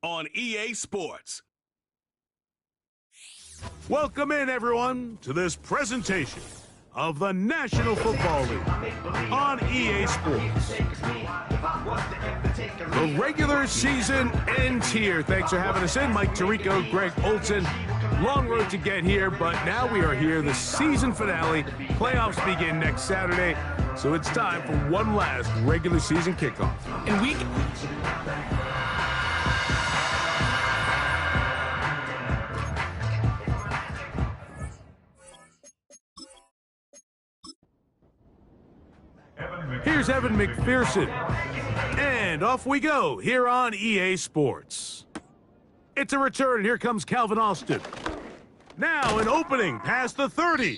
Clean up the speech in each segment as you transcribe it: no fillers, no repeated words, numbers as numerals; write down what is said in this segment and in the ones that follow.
on EA Sports. Welcome in, everyone, to this presentation of the National Football League on EA Sports. The regular season ends here. Thanks for having us in. Mike Tirico, Greg Olson. Long road to get here, but now we are here. The season finale. Playoffs begin next Saturday, so it's time for one last regular season kickoff. And we... Here's Evan McPherson, and off we go here on EA Sports. It's a return, and here comes Calvin Austin. Now an opening past the 30,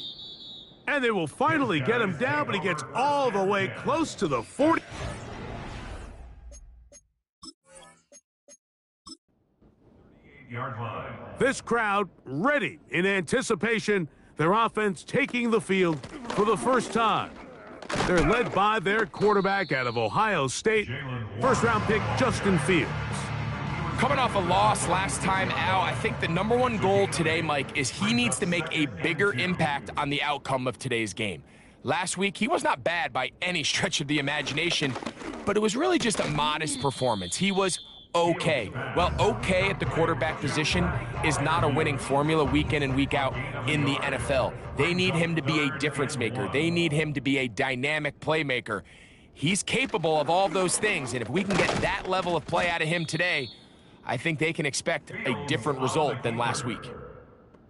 and they will finally get him down, but he gets all the way close to the 40. This crowd ready in anticipation, their offense taking the field for the first time. They're led by their quarterback out of Ohio State, first-round pick Justin Fields. Coming off a loss last time out, I think the number one goal today, Mike, is he needs to make a bigger impact on the outcome of today's game. Last week, he was not bad by any stretch of the imagination, but it was really just a modest performance. He was okay. Well, okay at the quarterback position is not a winning formula week in and week out in the NFL. They need him to be a difference maker. They need him to be a dynamic playmaker. He's capable of all those things, and if we can get that level of play out of him today, I think they can expect a different result than last week.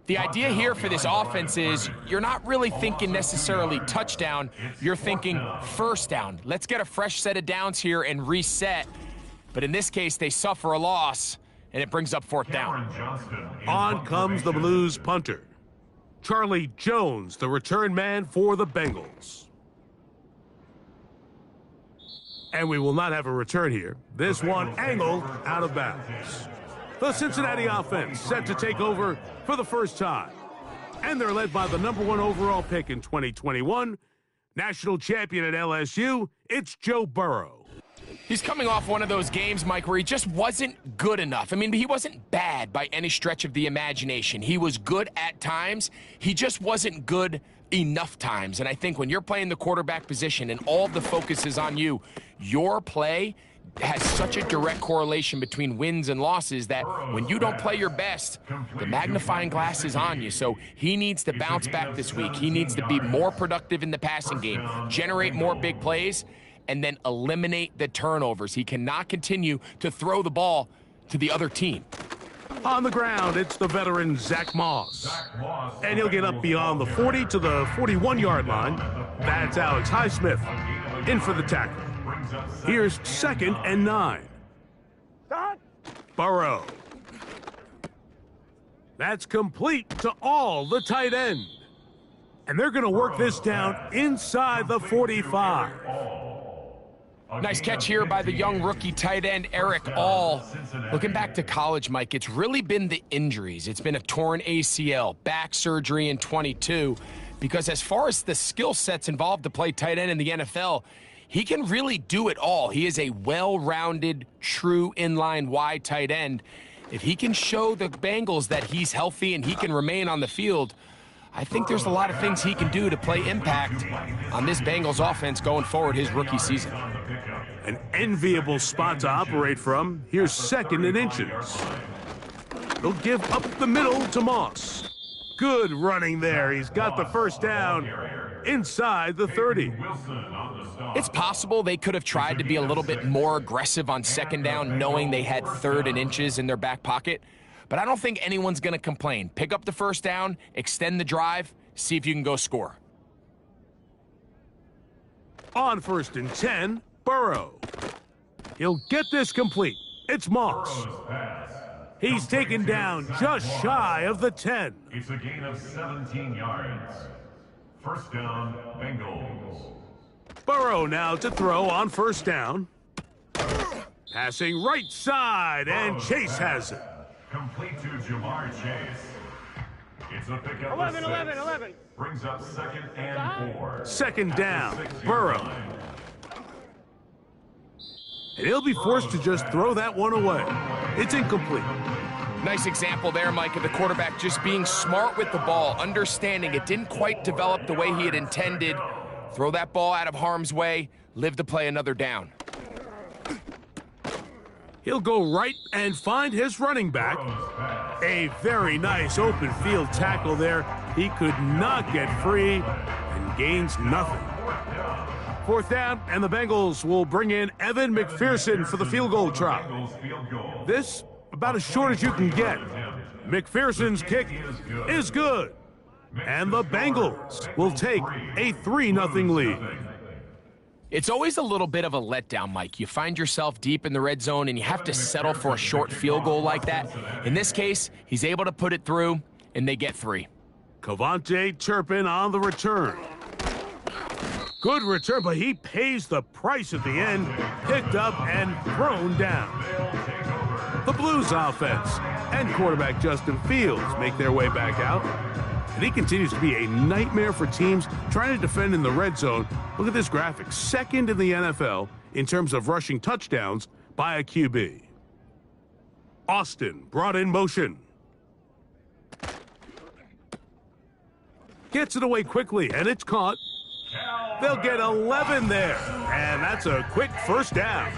The idea here for this offense is you're not really thinking necessarily touchdown, you're thinking first down. Let's get a fresh set of downs here and reset. But in this case, they suffer a loss, and it brings up fourth down. On comes the Blues punter, Charlie Jones, the return man for the Bengals. And we will not have a return here. This one angled out of bounds. The Cincinnati offense set to take over for the first time. And they're led by the #1 overall pick in 2021, national champion at LSU, it's Joe Burrow. He's coming off one of those games, Mike, where he just wasn't good enough. I mean, he wasn't bad by any stretch of the imagination. He was good at times. He just wasn't good enough times. And I think when you're playing the quarterback position and all the focus is on you, your play has such a direct correlation between wins and losses that when you don't play your best, the magnifying glass is on you. So he needs to bounce back this week. He needs to be more productive in the passing game, generate more big plays, and then eliminate the turnovers. He cannot continue to throw the ball to the other team. On the ground, it's the veteran Zach Moss. And he'll get up beyond the 40 to the 41-yard line. That's Alex Highsmith in for the tackle. Here's 2nd and 9. Burrow. That's complete to all the tight end. And they're going to work this down inside the 45. Nice catch here by the young rookie tight end, Eric All. Looking back to college, Mike, it's really been the injuries. It's been a torn ACL, back surgery in 22, because as far as the skill sets involved to play tight end in the NFL, he can really do it all. He is a well-rounded, true inline wide tight end. If he can show the Bengals that he's healthy and he can remain on the field, I think there's a lot of things he can do to play impact on this Bengals offense going forward his rookie season. An enviable spot to operate from. Here's 2nd and inches. They'll give up the middle to Moss. Good running there. He's got the first down inside the 30. It's possible they could have tried to be a little bit more aggressive on 2nd down, knowing they had 3rd and inches in their back pocket. But I don't think anyone's going to complain. Pick up the first down, extend the drive, see if you can go score. On 1st and 10, Burrow. He'll get this complete. It's Moss. He's taken down just shy of the 10. It's a gain of 17 yards. First down, Bengals. Burrow now to throw on 1st down. Passing right side, and Chase has it. Complete to Jamar Chase. It's a pickup 11. Brings up 2nd and 4. 2nd down, Burrow. and he'll be forced to just throw that one away. It's incomplete. Nice example there, Mike, of the quarterback just being smart with the ball, understanding it didn't quite develop the way he had intended. Throw that ball out of harm's way, live to play another down. He'll go right and find his running back. A very nice open field tackle there. He could not get free and gains nothing. Fourth down, and the Bengals will bring in Evan McPherson for the field goal try. This, about as short as you can get. McPherson's kick is good. And the Bengals will take a 3-0 lead. It's always a little bit of a letdown, Mike. You find yourself deep in the red zone and you have to settle for a short field goal like that. In this case, he's able to put it through, and they get 3. Cavante Turpin on the return. Good return, but he pays the price at the end. Picked up and thrown down. The Blues offense and quarterback Justin Fields make their way back out. And he continues to be a nightmare for teams trying to defend in the red zone. Look at this graphic. Second in the NFL in terms of rushing touchdowns by a QB. Austin brought in motion. Gets it away quickly, and it's caught. They'll get 11 there, and that's a quick first down.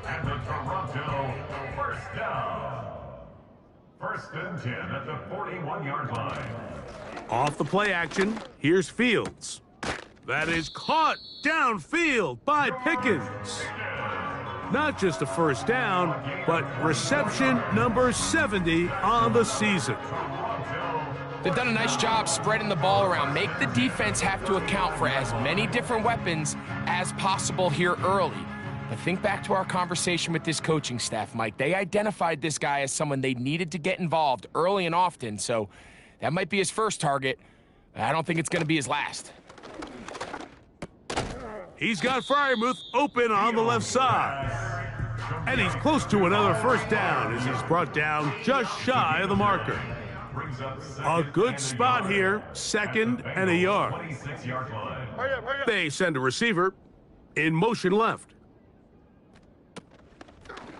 And the Toronto first down. First and 10 at the 41-yard line. Off the play action, here's Fields. That is caught downfield by Pickens. Not just a first down, but reception number 70 on the season. They've done a nice job spreading the ball around. Make the defense have to account for as many different weapons as possible here early. But think back to our conversation with this coaching staff, Mike. They identified this guy as someone they needed to get involved early and often, so that might be his first target. I don't think it's going to be his last. He's got Freiermuth open on the left side. And he's close to another first down as he's brought down just shy of the marker. A good spot here, 2nd and a yard. They send a receiver in motion left.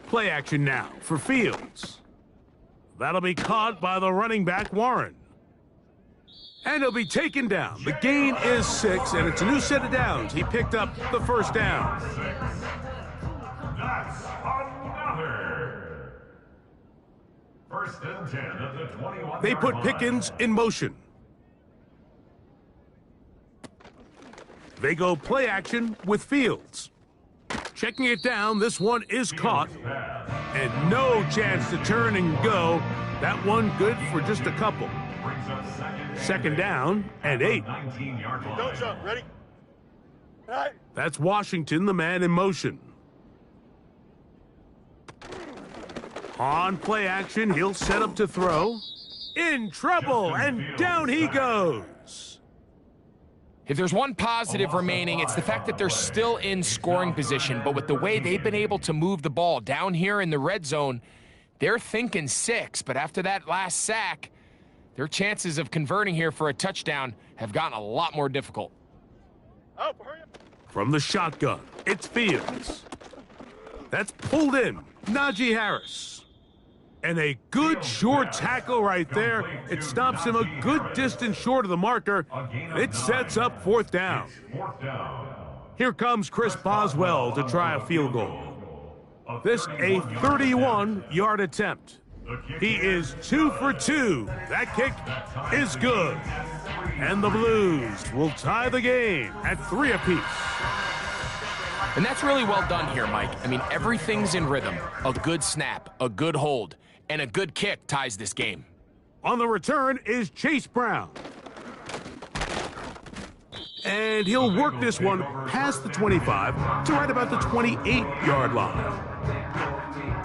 Play action now for Fields. That'll be caught by the running back, Warren. And he'll be taken down. The gain is 6, and it's a new set of downs. He picked up the first down. That's another. First and 10 at the 21. They put Pickens in motion. They go play action with Fields. Checking it down, this one is caught. And no chance to turn and go. That one good for just a couple. Second down and 8. Don't jump. Ready? All right. That's Washington, the man in motion. On play action, he'll set up to throw. In trouble, and down he goes. If there's one positive remaining, it's the fact that they're still in scoring position. But with the way they've been able to move the ball down here in the red zone, they're thinking 6. But after that last sack, their chances of converting here for a touchdown have gotten a lot more difficult. Oh, hurry up. From the shotgun, it's Fields. That's pulled in. Najee Harris. And a good short tackle right there. It stops him a good distance short of the marker. It sets up 4th down. Here comes Chris Boswell to try a field goal. This a 31-yard attempt. He is 2 for 2. That kick is good. And the Blues will tie the game at 3 apiece. And that's really well done here, Mike. I mean, everything's in rhythm. A good snap, a good hold, and a good kick ties this game. On the return is Chase Brown. And he'll work this one past the 25 to right about the 28-yard line.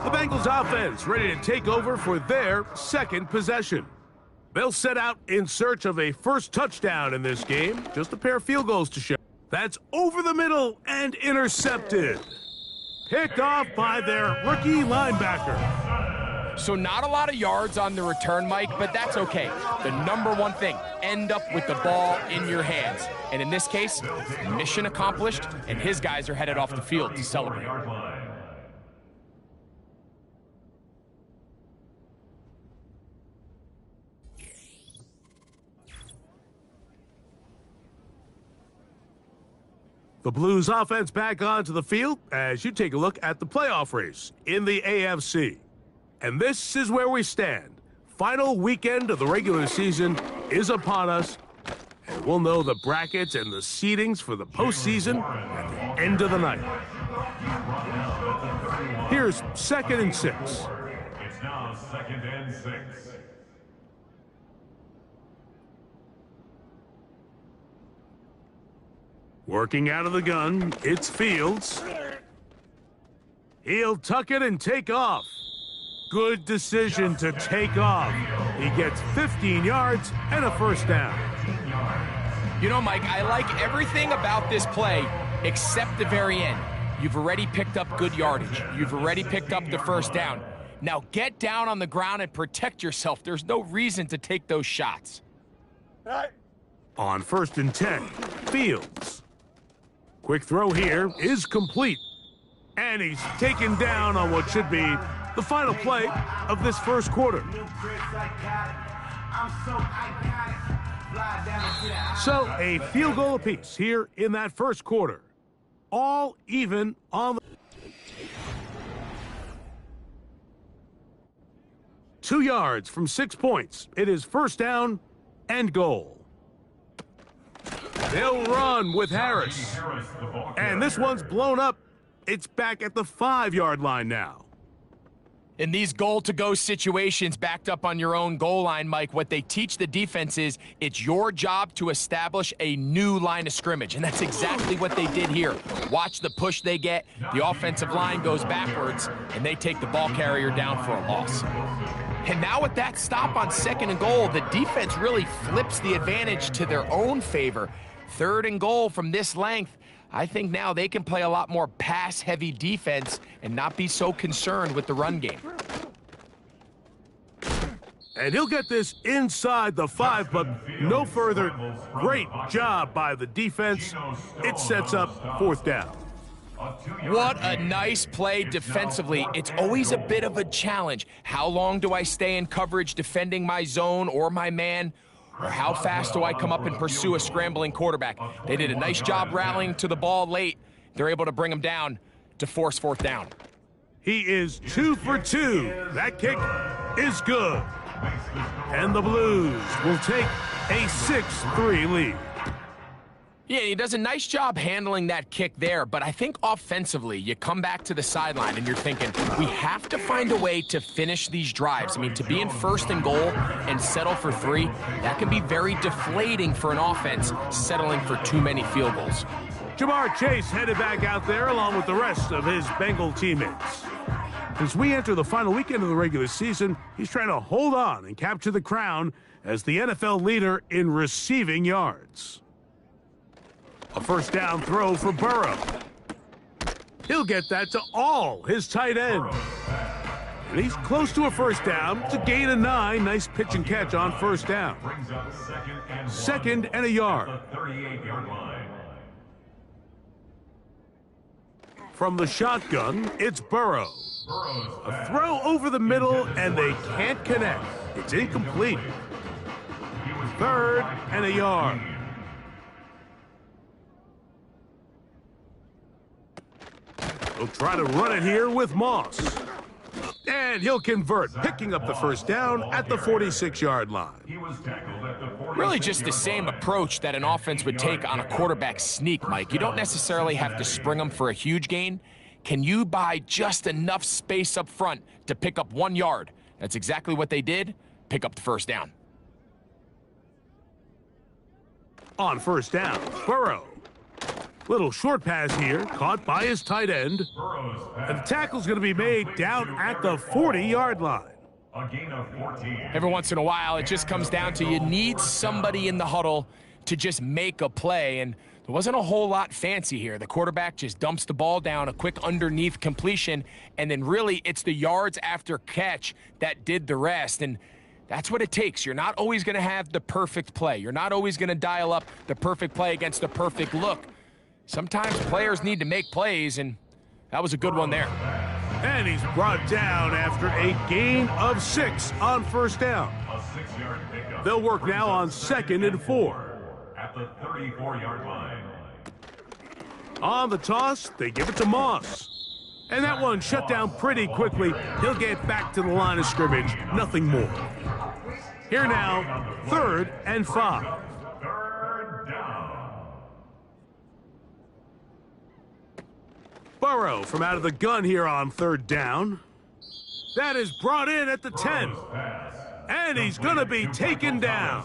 The Bengals offense ready to take over for their second possession. They'll set out in search of a first touchdown in this game. Just a pair of field goals to show. That's over the middle and intercepted. Picked off by their rookie linebacker. So not a lot of yards on the return, Mike, but that's okay. The number one thing, end up with the ball in your hands. And in this case, mission accomplished, and his guys are headed off the field to celebrate. The Blues offense back onto the field as you take a look at the playoff race in the AFC. And this is where we stand. Final weekend of the regular season is upon us, and we'll know the brackets and the seedings for the postseason at the end of the night. Here's 2nd and 6. It's now 2nd and 6. Working out of the gun, it's Fields. He'll tuck it and take off. Good decision to take off. He gets 15 yards and a first down. You know, Mike, I like everything about this play except the very end. You've already picked up good yardage. You've already picked up the first down. Now get down on the ground and protect yourself. There's no reason to take those shots. On 1st and 10, Fields. Quick throw here is complete. And he's taken down on what should be the final play of this first quarter. So a field goal apiece here in that first quarter. All even on the 2 yards from 6 points. It is first down and goal. They'll run with Harris. And this one's blown up. It's back at the 5-yard line now. In these goal-to-go situations backed up on your own goal line, Mike, what they teach the defense is it's your job to establish a new line of scrimmage, and that's exactly what they did here. Watch the push they get. The offensive line goes backwards, and they take the ball carrier down for a loss. And now with that stop on 2nd and goal, the defense really flips the advantage to their own favor. 3rd and goal from this length. I think now they can play a lot more pass-heavy defense and not be so concerned with the run game. And he'll get this inside the 5, but no further. Great job by the defense. It sets up 4th down. What a nice play defensively. It's always a bit of a challenge. How long do I stay in coverage defending my zone or my man? Or how fast do I come up and pursue a scrambling quarterback? They did a nice job rallying to the ball late. They're able to bring him down to force 4th down. He is 2 for 2. That kick is good. And the Blues will take a 6-3 lead. Yeah, he does a nice job handling that kick there, but I think offensively, you come back to the sideline and you're thinking, we have to find a way to finish these drives. I mean, to be in 1st and goal and settle for 3, that can be very deflating for an offense settling for too many field goals. Jamar Chase headed back out there along with the rest of his Bengal teammates. As we enter the final weekend of the regular season, he's trying to hold on and capture the crown as the NFL leader in receiving yards. A first down throw for Burrow. He'll get that to all his tight ends. And he's close to a first down. It's a gain of 9. Nice pitch and catch on first down. 2nd and a yard. From the shotgun, it's Burrow. A throw over the middle, and they can't connect. It's incomplete. 3rd and a yard. He'll try to run it here with Moss. And he'll convert, picking up the first down at the 46-yard line. Really just the same approach that an offense would take on a quarterback sneak, Mike. You don't necessarily have to spring them for a huge gain. Can you buy just enough space up front to pick up 1 yard? That's exactly what they did. Pick up the first down. On first down, Burrow. Little short pass here, caught by his tight end. And the tackle's going to be made down at the 40-yard line. Every once in a while, it just comes down to you need somebody in the huddle to just make a play. And There wasn't a whole lot fancy here. The quarterback just dumps the ball down, a quick underneath completion, and then really it's the yards after catch that did the rest. And that's what it takes. You're not always going to have the perfect play. You're not always going to dial up the perfect play against the perfect look. Sometimes players need to make plays, and that was a good one there. And he's brought down after a gain of 6 on first down. A 6-yard pickup. They'll work now on 2nd and 4. At the 34-yard line. On the toss, they give it to Moss. And that one shut down pretty quickly. He'll get back to the line of scrimmage, nothing more. Here now, 3rd and 5. 3rd down. Burrow from out of the gun here on 3rd down. That is brought in at the 10. And he's going to be taken down.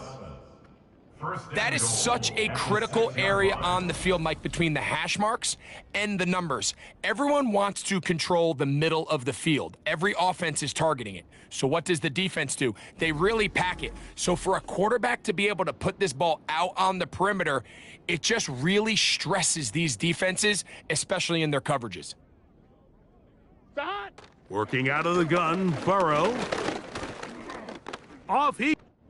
That is such a critical area on the field, Mike, between the hash marks and the numbers. Everyone wants to control the middle of the field. Every offense is targeting it. So what does the defense do? They really pack it. So for a quarterback to be able to put this ball out on the perimeter, it just really stresses these defenses, especially in their coverages. Working out of the gun, Burrow. Off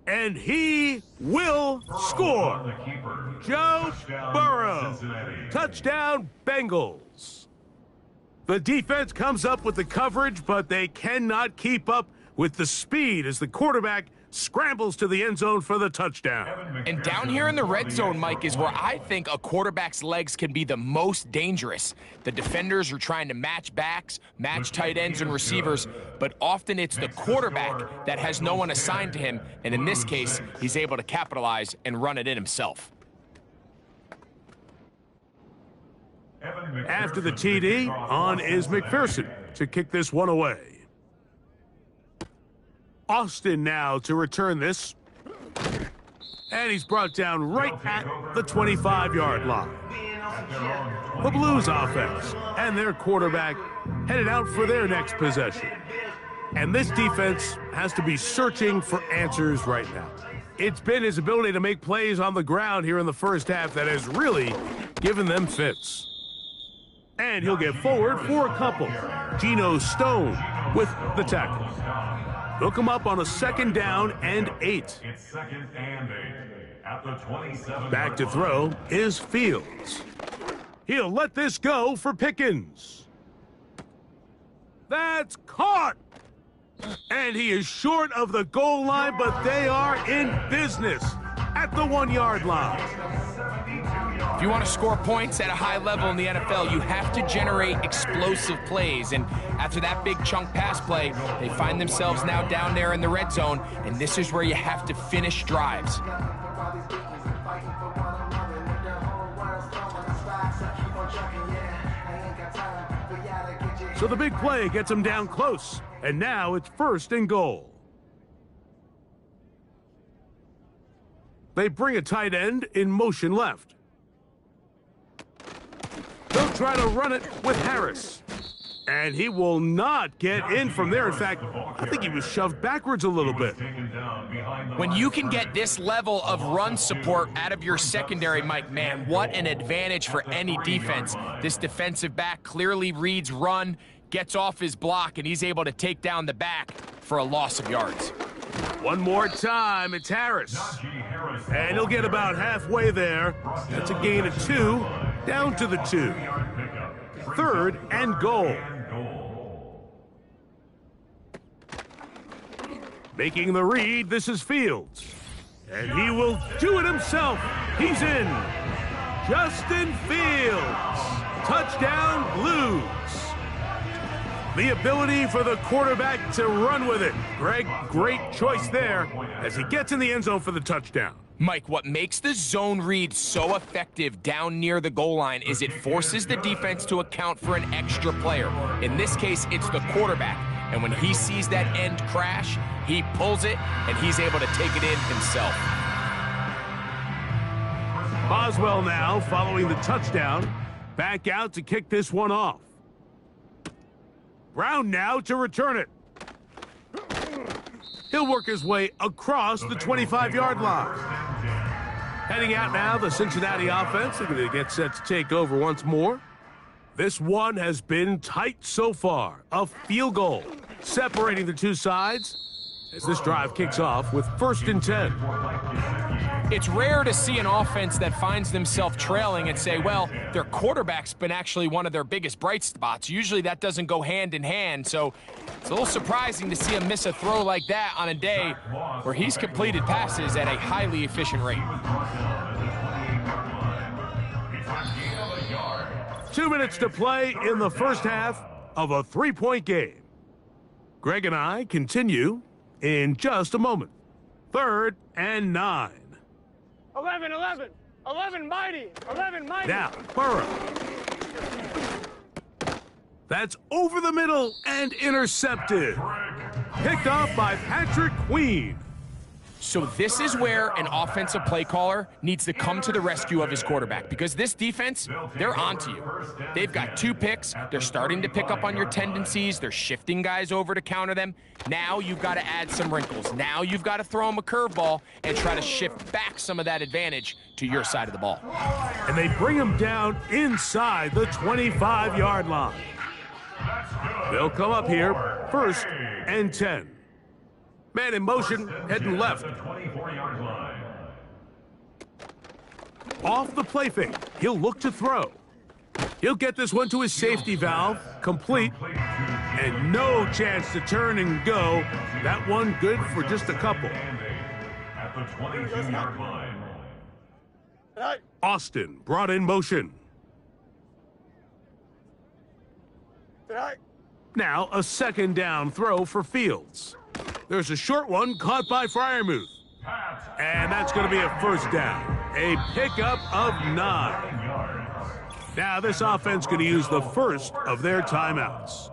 and he will score. Joe Burrow. Touchdown, Bengals. The defense comes up with the coverage, but they cannot keep up with the speed as the quarterback scrambles to the end zone for the touchdown. And down here in the red zone, Mike, is where I think a quarterback's legs can be the most dangerous. The defenders are trying to match backs, match tight ends and receivers, but often it's the quarterback that has no one assigned to him, and in this case, he's able to capitalize and run it in himself. After the TD, on is McPherson to kick this one away. Austin now to return this. And he's brought down right at the 25-yard line. The Blues offense and their quarterback headed out for their next possession. And this defense has to be searching for answers right now. It's been his ability to make plays on the ground here in the first half that has really given them fits. And he'll get forward for a couple. Geno Stone with the tackle. They'll come up on a 2nd down and 8. It's 2nd and 8 at the 27. Back to throw is Fields. He'll let this go for Pickens. That's caught. And he is short of the goal line, but they are in business at the 1-yard line. If you want to score points at a high level in the NFL, you have to generate explosive plays. And after that big chunk pass play, they find themselves now down there in the red zone, and this is where you have to finish drives. So the big play gets him down close, and now it's 1st and goal. They bring a tight end in motion left. They'll try to run it with Harris. And he will not get in from there. In fact, I think he was shoved backwards a little bit. When you can get this level of run support out of your secondary, Mike, man, what an advantage for any defense. This defensive back clearly reads run, gets off his block, and he's able to take down the back for a loss of yards. One more time, it's Harris. And he'll get about halfway there. That's a gain of 2, down to the 2. 3rd and goal. Making the read, this is Fields. And he will do it himself. He's in. Justin Fields. Touchdown, Blues. The ability for the quarterback to run with it. Greg, great choice there as he gets in the end zone for the touchdown. Mike, what makes the zone read so effective down near the goal line is it forces the defense to account for an extra player. In this case, it's the quarterback. And when he sees that end crash, he pulls it, and he's able to take it in himself. Boswell now, following the touchdown, back out to kick this one off. Brown now to return it. He'll work his way across the 25-yard line. Heading out now, the Cincinnati offense. They're going to get set to take over once more. This one has been tight so far. A field goal separating the two sides as this drive kicks off with 1st and 10. It's rare to see an offense that finds themselves trailing and say, well, their quarterback's been actually one of their biggest bright spots. Usually that doesn't go hand in hand, so it's a little surprising to see him miss a throw like that on a day where he's completed passes at a highly efficient rate. 2 minutes to play in the first half of a 3-point game. Greg and I continue in just a moment. 3rd and 9. 11, mighty, 11, mighty. Now, Burrow. That's over the middle and intercepted. Picked off by Patrick Queen. So this is where an offensive play caller needs to come to the rescue of his quarterback, because this defense, they're onto you. They've got 2 picks. They're starting to pick up on your tendencies. They're shifting guys over to counter them. Now you've got to add some wrinkles. Now you've got to throw them a curveball and try to shift back some of that advantage to your side of the ball. And they bring him down inside the 25-yard line. They'll come up here 1st and 10. Man in motion, heading left. Off the play fake, he'll look to throw. He'll get this one to his safety valve, complete, and no chance to turn and go. That one good for just a couple. At the 22-yard line. Austin brought in motion. Now a 2nd down throw for Fields. There's a short one caught by Freiermuth. And that's going to be a 1st down. A pickup of 9. Now this offense going to use the first of their timeouts.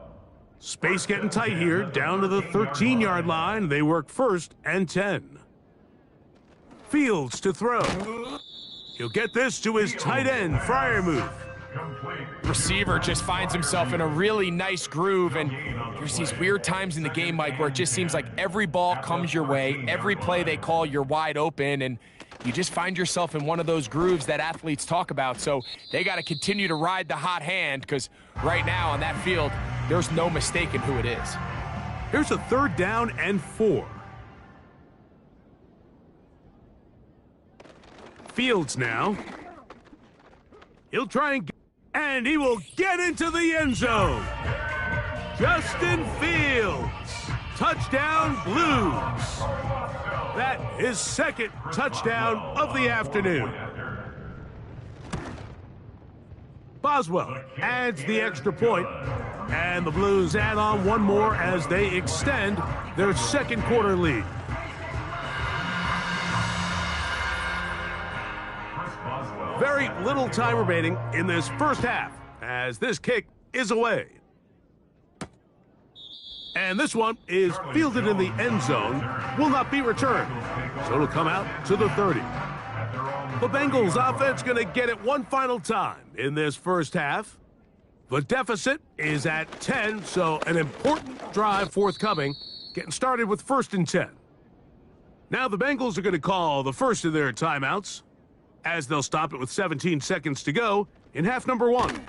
Space getting tight here, down to the 13-yard line. They work 1st and 10. Fields to throw. He'll get this to his tight end, Freiermuth. Receiver just finds himself in a really nice groove, and there's these weird times in the game, Mike, where it just seems like every ball comes your way, every play they call, you're wide open, and you just find yourself in one of those grooves that athletes talk about. So they got to continue to ride the hot hand, because right now on that field, there's no mistaking who it is. Here's a 3rd down and 4. Fields now. He'll try and he will get into the end zone. Justin Fields, touchdown Blues. That is 2nd touchdown of the afternoon. Boswell adds the extra point, and the Blues add on one more as they extend their 2nd quarter lead. Very little time remaining in this first half as this kick is away. And this one is fielded in the end zone, will not be returned. So it'll come out to the 30. The Bengals offense going to get it one final time in this first half. The deficit is at 10, so an important drive forthcoming, getting started with 1st and 10. Now the Bengals are going to call the first of their timeouts, as they'll stop it with 17 seconds to go in half number 1.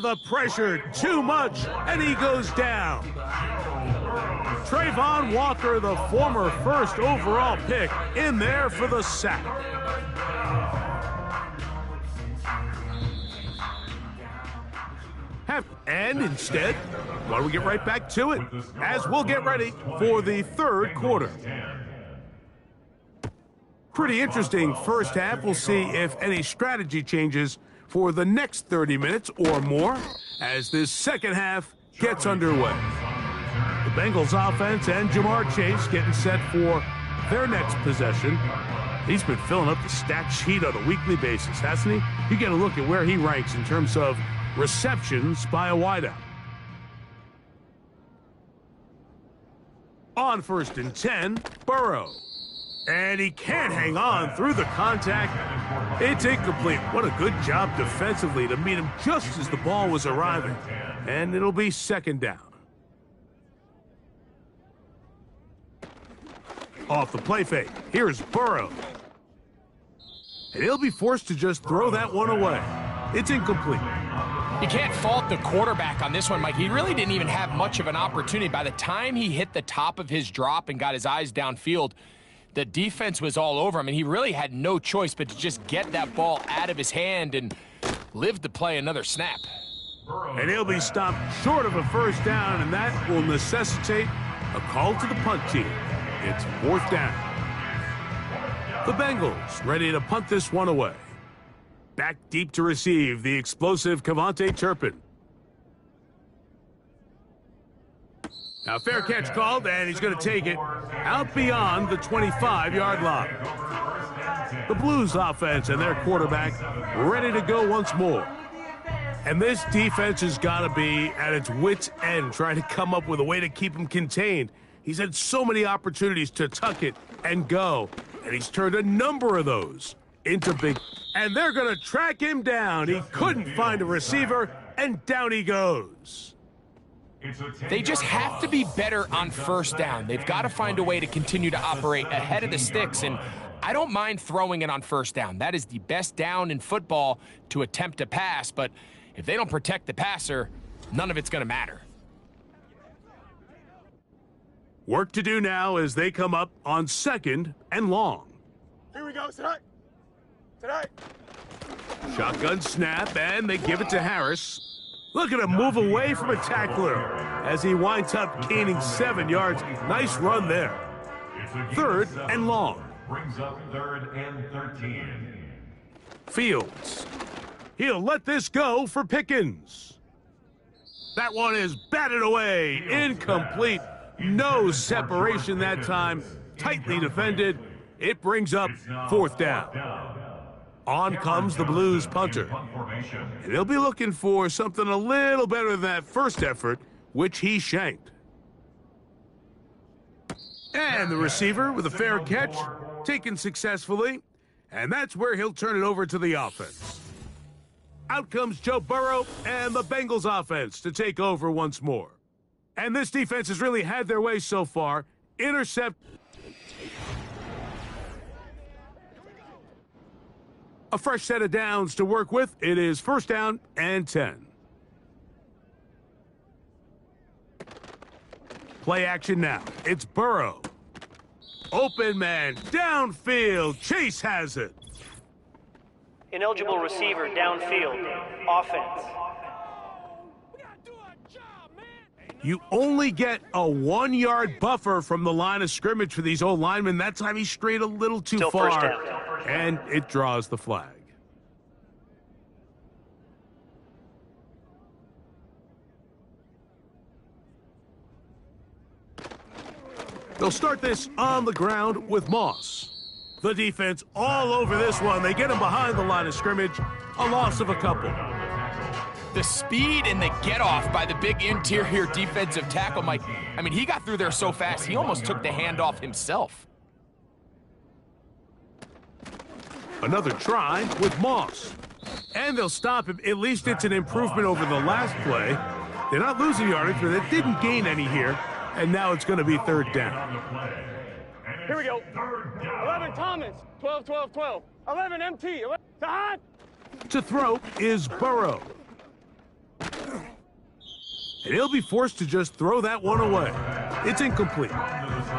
The pressure, too much, and he goes down. Trayvon Walker, the former 1st overall pick, in there for the sack. And instead, why don't we get right back to it, as we'll get ready for the 3rd quarter. Pretty interesting first half. We'll see if any strategy changes for the next 30 minutes or more as this second half gets underway. The Bengals offense and Jamar Chase getting set for their next possession. He's been filling up the stat sheet on a weekly basis, hasn't he? You get a look at where he ranks in terms of receptions by a wideout. On 1st and 10, Burrow. And he can't hang on through the contact. It's incomplete. What a good job defensively to meet him just as the ball was arriving. And it'll be 2nd down. Off the play fake, here's Burrow. And he'll be forced to just throw that one away. It's incomplete. You can't fault the quarterback on this one, Mike. He really didn't even have much of an opportunity. By the time he hit the top of his drop and got his eyes downfield, the defense was all over him, and he really had no choice but to just get that ball out of his hand and live to play another snap. And he'll be stopped short of a first down, and that will necessitate a call to the punt team. It's 4th down. The Bengals ready to punt this one away. Back deep to receive, the explosive Cavante Turpin. Now, fair catch called, and he's going to take it out beyond the 25-yard line. The Blues offense and their quarterback ready to go once more. And this defense has got to be at its wits' end, trying to come up with a way to keep him contained. He's had so many opportunities to tuck it and go, and he's turned a number of those into big. And they're going to track him down. He couldn't find a receiver, and down he goes. They just have to be better on first down. They've got to find a way to continue to operate ahead of the sticks, and I don't mind throwing it on first down. That is the best down in football to attempt to pass, but if they don't protect the passer, none of it's going to matter. Work to do now as they come up on 2nd and long. Here we go, tonight. Tonight. Shotgun snap, and they give it to Harris. Look at him move away from a tackler as he winds up gaining 7 yards. Nice run there. 3rd and long. Brings up 3rd and 13. Fields. He'll let this go for Pickens. That one is batted away. Incomplete. No separation that time. Tightly defended. It brings up 4th down. On comes the Blues punter. And he'll be looking for something a little better than that first effort, which he shanked. And the receiver with a fair catch, taken successfully. And that's where he'll turn it over to the offense. Out comes Joe Burrow and the Bengals offense to take over once more. And this defense has really had their way so far. Intercept. A fresh set of downs to work with. It is 1st down and 10. Play action now. It's Burrow. Open man, downfield. Chase has it. Ineligible receiver downfield. Offense. You only get a 1-yard buffer from the line of scrimmage for these old linemen. That time he strayed a little too Still far, first down. And it draws the flag. They'll start this on the ground with Moss. The defense all over this one. They get him behind the line of scrimmage. A loss of a couple. The speed and the get-off by the big interior defensive tackle, Mike. I mean, he got through there so fast, he almost took the handoff himself. Another try with Moss. And they'll stop him. At least it's an improvement over the last play. They're not losing yardage, but they didn't gain any here. And now it's going to be 3rd down. Here we go. 11 Thomas. 12, 12, 12. 11 MT. 11 Sahad. To throw is Burrow. And he'll be forced to just throw that one away. It's incomplete.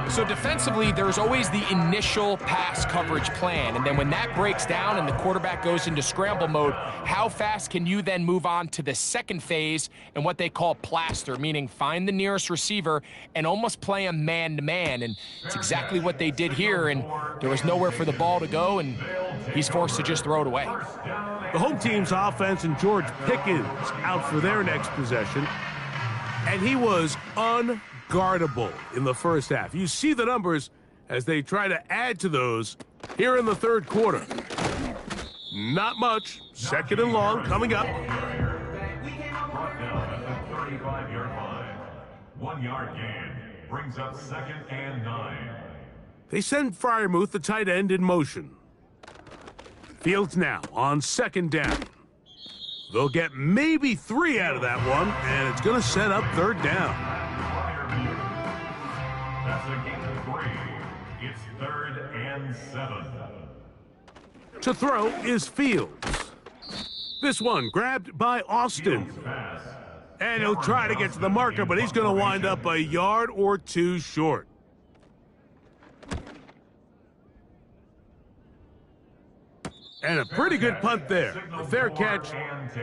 So defensively, there's always the initial pass coverage plan. And then when that breaks down and the quarterback goes into scramble mode, how fast can you then move on to the second phase and what they call plaster, meaning find the nearest receiver and almost play him man-to-man. And it's exactly what they did here, and there was nowhere for the ball to go, and he's forced to just throw it away. The home team's offense and George Pickens out for their next possession. And he was unguardable in the first half. You see the numbers as they try to add to those here in the 3rd quarter. Not much. 2nd and long coming up. Brought down at the 35-yard line. 1-yard gain. Brings up 2nd and 9. They send Freiermuth, the tight end, in motion. Fields now on 2nd down. They'll get maybe 3 out of that one, and it's going to set up 3rd down. That's a gain of 3. It's 3rd and 7. To throw is Fields. This one grabbed by Austin. And he'll try to get to the marker, but he's going to wind up a yard or two short. And a pretty good punt there. A fair catch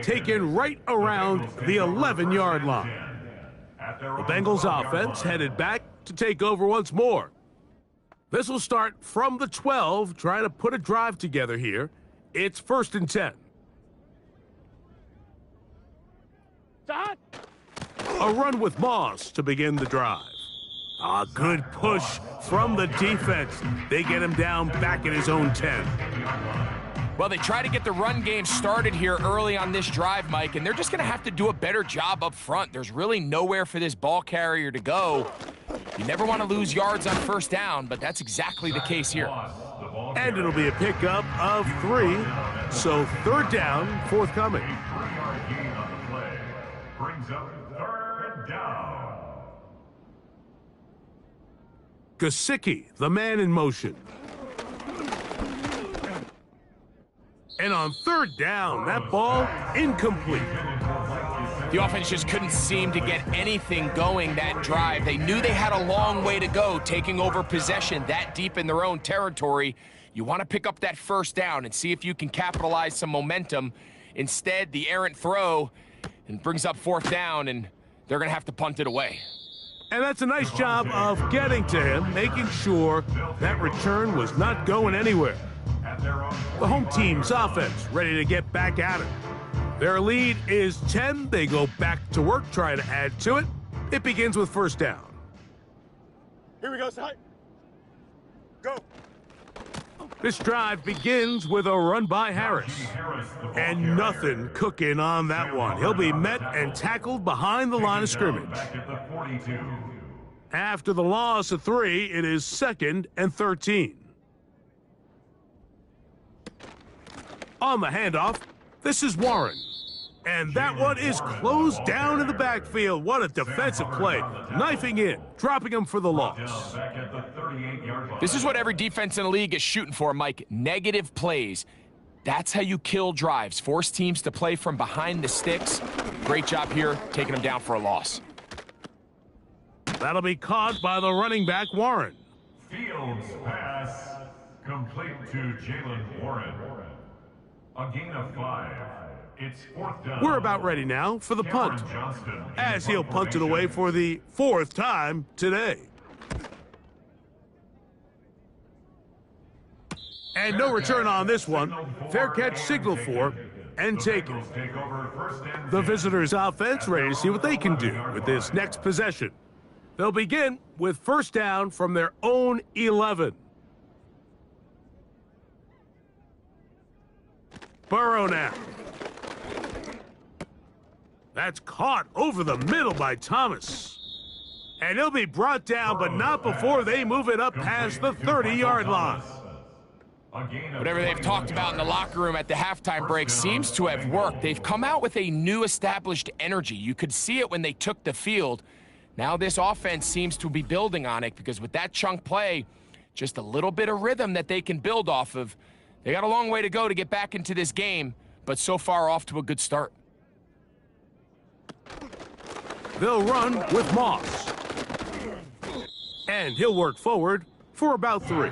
taken right around the 11-yard line. The Bengals offense headed back to take over once more. This will start from the 12, trying to put a drive together here. It's 1st and 10. A run with Moss to begin the drive. A good push from the defense. They get him down back at his own 10. Well, they try to get the run game started here early on this drive, Mike, and they're just going to have to do a better job up front. There's really nowhere for this ball carrier to go. You never want to lose yards on 1st down, but that's exactly the case here. And it'll be a pickup of 3, so 3rd down forthcoming. A 3-yard gain on the play brings up 3rd down. Gesicki, the man in motion. And on 3rd down, that ball incomplete. The offense just couldn't seem to get anything going that drive. They knew they had a long way to go, taking over possession that deep in their own territory. You want to pick up that 1st down and see if you can capitalize some momentum. Instead, the errant throw and brings up 4th down, and they're going to have to punt it away. And that's a nice job of getting to him, making sure that return was not going anywhere. The home team's offense ready to get back at it. Their lead is 10. They go back to work, try to add to it. It begins with 1st down. Here we go, side. Go. This drive begins with a run by Harris. And nothing cooking on that one. He'll be met and tackled behind the line of scrimmage. After the loss of 3, it is 2nd and 13. On the handoff, this is Warren. And that one is closed down in the backfield. What a defensive play. Knifing in, dropping him for the loss. This is what every defense in the league is shooting for, Mike. Negative plays. That's how you kill drives. Force teams to play from behind the sticks. Great job here, taking them down for a loss. That'll be caught by the running back, Warren. Fields pass complete to Jalen Warren. A gain of 5. It's 4th down. We're about ready now for the punt, as he'll punt it away for the 4th time today. And no return on this one. Fair catch signaled for and taken. The visitors' offense ready to see what they can do with this next possession. They'll begin with 1st down from their own 11. Burrow now. That's caught over the middle by Thomas. And he'll be brought down, but not before they move it up past the 30-yard line. Whatever they've talked about in the locker room at the halftime break seems to have worked. They've come out with a new established energy. You could see it when they took the field. Now this offense seems to be building on it, because with that chunk play, just a little bit of rhythm that they can build off of. They got a long way to go to get back into this game, but so far off to a good start. They'll run with Moss. And he'll work forward for about 3.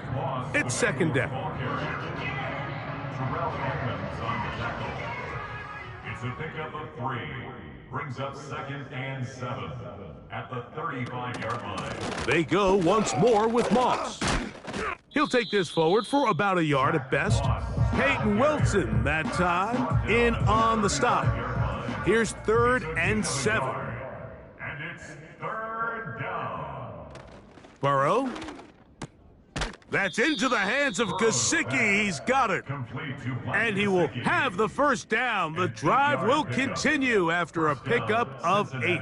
It's 2nd down. It's a pickup of 3. Brings up 2nd and 7 at the 35-yard line. They go once more with Moss. He'll take this forward for about a yard at best. Peyton Wilson that time in on the stop. Here's 3rd and 7. And it's 3rd down. Burrow. That's into the hands of Gesicki. He's got it. And he will have the 1st down. The drive will continue after a pickup of 8.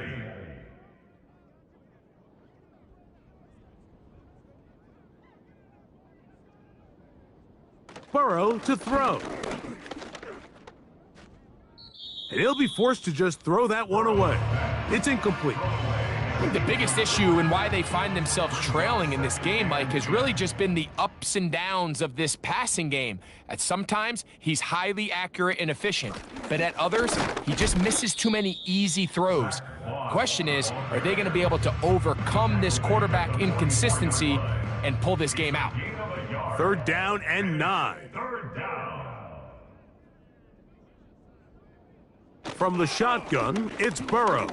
Burrow to throw. And he'll be forced to just throw that one away. It's incomplete. think the biggest issue and why they find themselves trailing in this game, Mike, has really just been the ups and downs of this passing game. At sometimes, he's highly accurate and efficient, but at others, he just misses too many easy throws. Question is, are they going to be able to overcome this quarterback inconsistency and pull this game out? 3rd down and 9. From the shotgun, it's Burrow.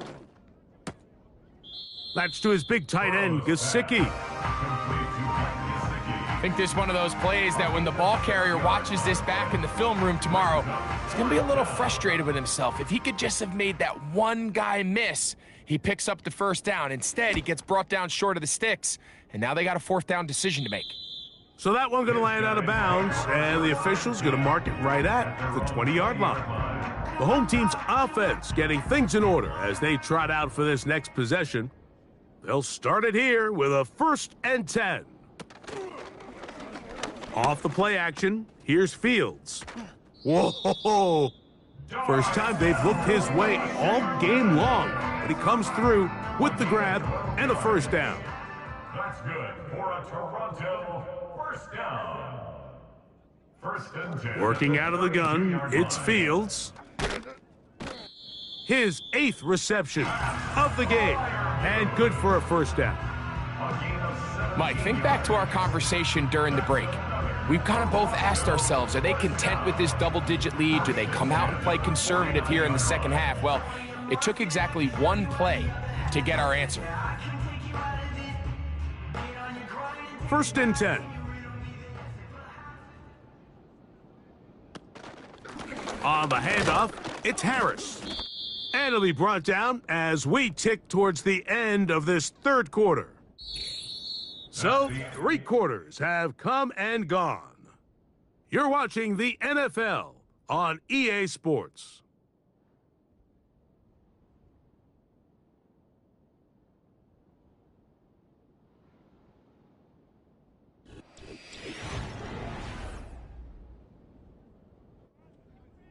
That's to his big tight end, Gesicki. I think this is one of those plays that when the ball carrier watches this back in the film room tomorrow, he's going to be a little frustrated with himself. If he could just have made that one guy miss, he picks up the 1st down. Instead, he gets brought down short of the sticks, and now they got a 4th down decision to make. So that one going to land out of bounds, and the official's going to mark it right at the 20-yard line. The home team's offense getting things in order as they trot out for this next possession. They'll start it here with a 1st and 10. Off the play action, here's Fields. Whoa! First time they've looked his way all game long, but he comes through with the grab and a 1st down. That's good for a Toronto 1st down. 1st and 10. Working out of the gun, it's Fields. His 8th reception of the game, and good for a 1st down. Mike, think back to our conversation during the break. We've kind of both asked ourselves, are they content with this double-digit lead? Do they come out and play conservative here in the 2nd half? Well, it took exactly one play to get our answer. 1st and 10. On the handoff, it's Harris. And it'll be brought down as we tick towards the end of this 3rd quarter. So, 3 quarters have come and gone. You're watching the NFL on EA Sports.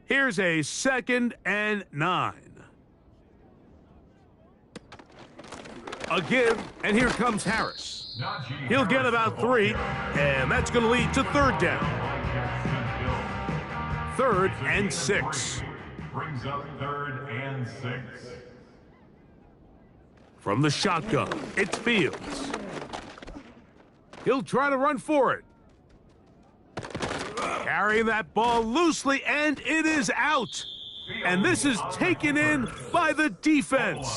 Here's a 2nd and 9. A give, and here comes Harris. He'll get about 3, and that's going to lead to 3rd down. 3rd and 6. Brings up 3rd and 6. From the shotgun, it's Fields. He'll try to run for it. Carrying that ball loosely, and it is out. And this is taken in by the defense.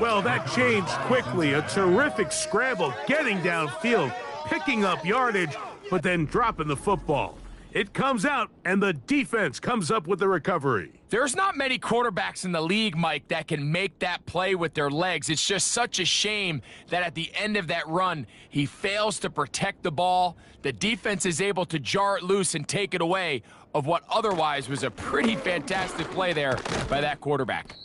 Well, that changed quickly. A terrific scramble, getting downfield, picking up yardage, but then dropping the football. It comes out, and the defense comes up with the recovery. There's not many quarterbacks in the league, Mike, that can make that play with their legs. It's just such a shame that at the end of that run, he fails to protect the ball. The defense is able to jar it loose and take it away of what otherwise was a pretty fantastic play there by that quarterback.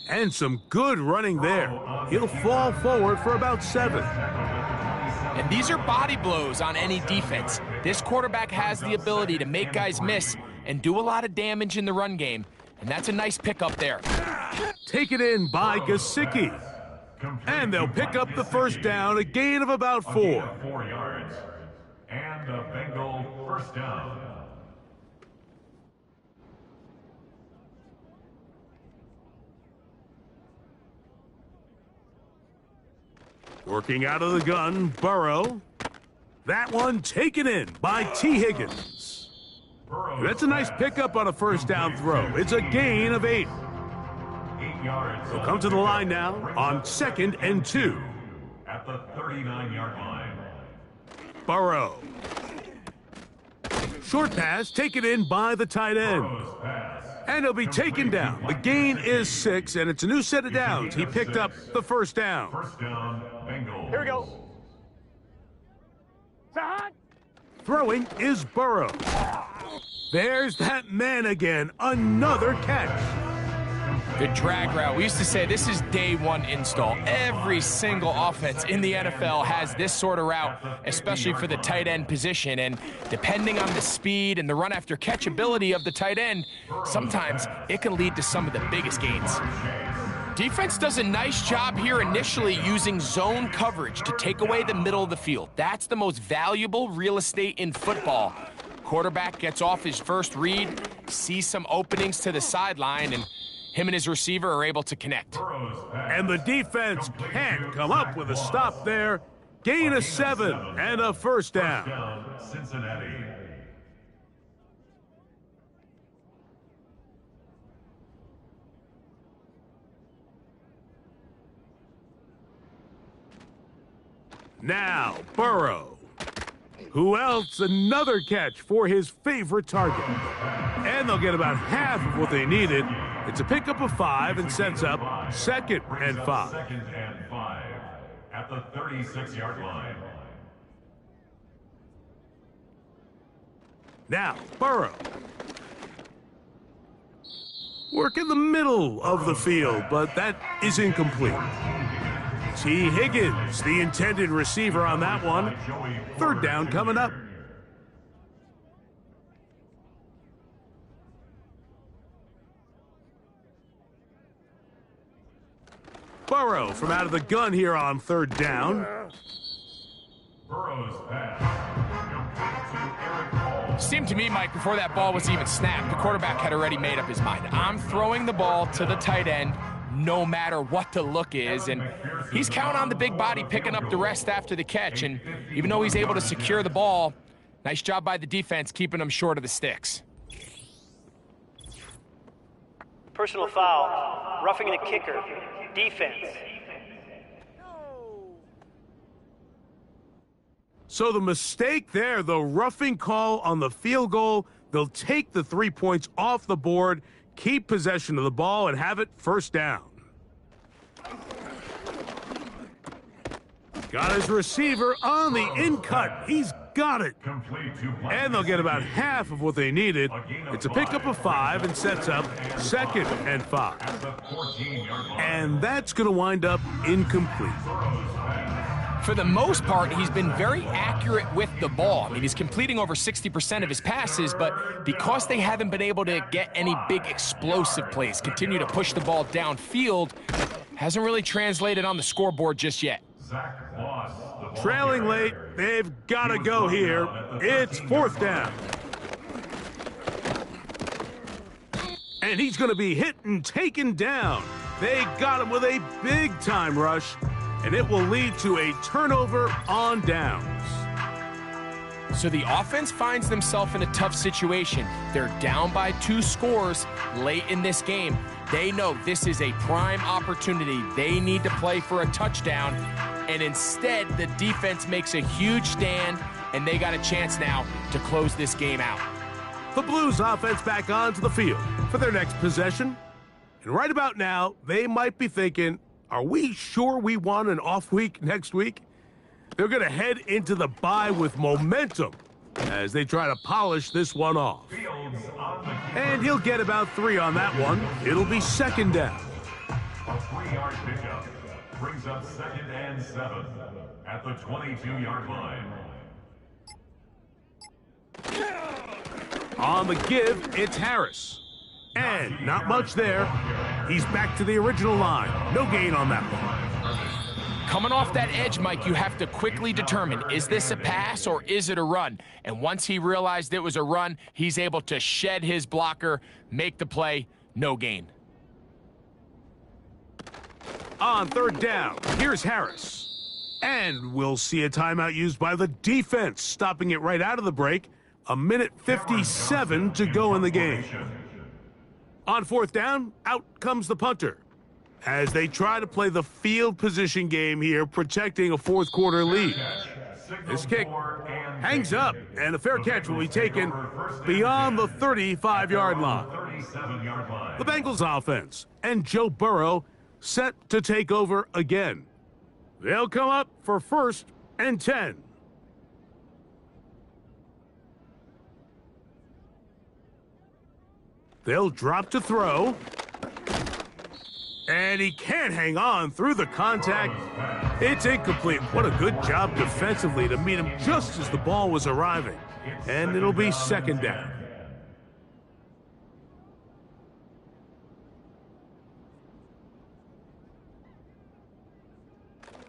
And some good running there. He'll fall forward for about 7. And these are body blows on any defense. This quarterback has the ability to make guys miss and do a lot of damage in the run game. And that's a nice pickup there. Taken in by Gesicki. And they'll pick up the 1st down, a gain of about 4. 4 yards. And the Bengal 1st down. Working out of the gun, Burrow. That one taken in by T. Higgins. That's a nice pickup on a 1st down throw. It's a gain of 8. 8 yards. He'll come to the line now on 2nd and 2. At the 39-yard line. Burrow. Short pass taken in by the tight end. And he'll be taken down. The gain is 6, and it's a new set of downs. He picked up the 1st down. 1st down, Bengals. Here we go. Side. Throwing is Burrow. There's that man again. Another catch. Good drag route. We used to say this is day 1 install. Every single offense in the NFL has this sort of route, especially for the tight end position. And depending on the speed and the run after catch ability of the tight end, sometimes it can lead to some of the biggest gains. Defense does a nice job here initially using zone coverage to take away the middle of the field. That's the most valuable real estate in football. Quarterback gets off his first read, sees some openings to the sideline, and him and his receiver are able to connect. And the defense can't come up with a stop there. Gain of 7 and a first down. Cincinnati. Now, Burrow. Who else? Another catch for his favorite target. And they'll get about half of what they needed. It's a pickup of 5 and sets up 2nd and 5. 2nd and 5 at the 36-yard line. Now, Burrow. Work in the middle of the field, but that is incomplete. T. Higgins, the intended receiver on that one. 3rd down coming up. Burrow from out of the gun here on 3rd down. Burrow's pass. Seemed to me, Mike, before that ball was even snapped, the quarterback had already made up his mind. I'm throwing the ball to the tight end no matter what the look is, and he's counting on the big body picking up the rest after the catch, and even though he's able to secure the ball, nice job by the defense keeping him short of the sticks. Personal foul. Roughing the kicker. Defense. So the mistake there, the roughing call on the field goal, they'll take the 3 points off the board, keep possession of the ball, and have it 1st down. Got his receiver on the in-cut. He's got it. And they'll get about half of what they needed. It's a pickup of 5 and sets up 2nd and 5. And that's going to wind up incomplete. For the most part, he's been very accurate with the ball. I mean, he's completing over 60% of his passes, but because they haven't been able to get any big explosive plays, continue to push the ball downfield, hasn't really translated on the scoreboard just yet. Trailing late, they've got to go here. It's 4th down. And he's going to be hit and taken down. They got him with a big-time rush, and it will lead to a turnover on downs. So the offense finds themselves in a tough situation. They're down by 2 scores late in this game. They know this is a prime opportunity. They need to play for a touchdown, and instead the defense makes a huge stand, and they got a chance now to close this game out. The Blues offense back onto the field for their next possession. And right about now, they might be thinking, are we sure we want an off week next week? They're going to head into the bye with momentum as they try to polish this one off. And he'll get about 3 on that one. It'll be 2nd down. A 3-yard pickup brings up 2nd and 7 at the 22-yard line. On the give, it's Harris. And not much there. He's back to the original line. No gain on that one. Coming off that edge, Mike, you have to quickly determine, is this a pass or is it a run? And once he realized it was a run, he's able to shed his blocker, make the play, no gain. On 3rd down, here's Harris. And we'll see a timeout used by the defense, stopping it right out of the break. 1:57 to go in the game. On 4th down, out comes the punter as they try to play the field position game here, protecting a 4th quarter lead. This kick hangs up, and a fair catch will be taken beyond the 35-yard line. The Bengals offense and Joe Burrow set to take over again. They'll come up for 1st and 10. They'll drop to throw. And he can't hang on through the contact. It's incomplete. What a good job defensively to meet him just as the ball was arriving. And it'll be 2nd down.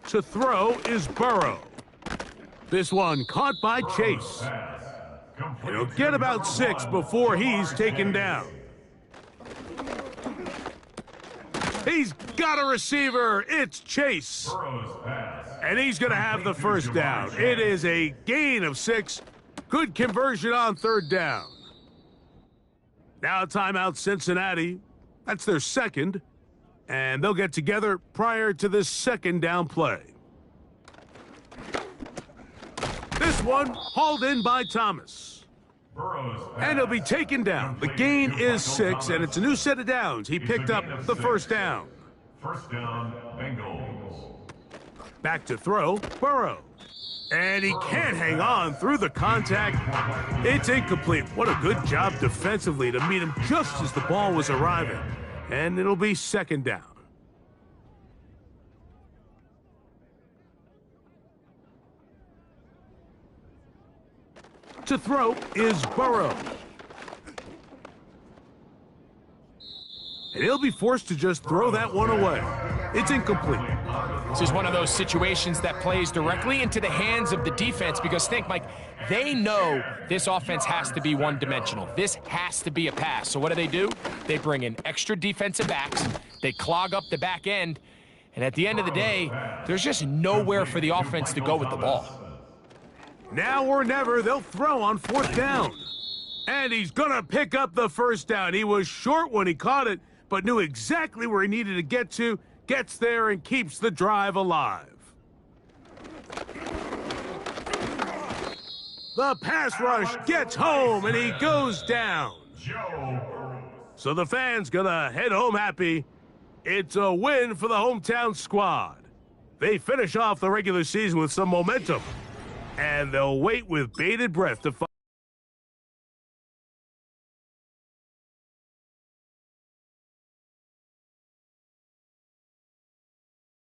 To throw is Burrow. This one caught by Chase. And he'll get about 6 before he's taken down. He's got a receiver. It's Chase. And he's going to have the first down. It is a gain of 6. Good conversion on 3rd down. Now timeout Cincinnati. That's their 2nd. And they'll get together prior to this 2nd down play. This one hauled in by Thomas. And he'll be taken down. The gain is 6, and it's a new set of downs. He picked up the 1st down. 1st down, Bengals. Back to throw, Burrow. And he can't hang on through the contact. It's incomplete. What a good job defensively to meet him just as the ball was arriving. And it'll be 2nd down. To throw is Burrow. And he'll be forced to just throw that one away. It's incomplete. This is one of those situations that plays directly into the hands of the defense because think, Mike, they know this offense has to be one-dimensional. This has to be a pass. So what do? They bring in extra defensive backs. They clog up the back end. And at the end of the day, there's just nowhere for the offense to go with the ball. Now or never, they'll throw on 4th down. And he's going to pick up the 1st down. He was short when he caught it, but knew exactly where he needed to get to, gets there, and keeps the drive alive. The pass rush gets home, and he goes down. So the fans gonna head home happy. It's a win for the hometown squad. They finish off the regular season with some momentum. And they'll wait with bated breath to find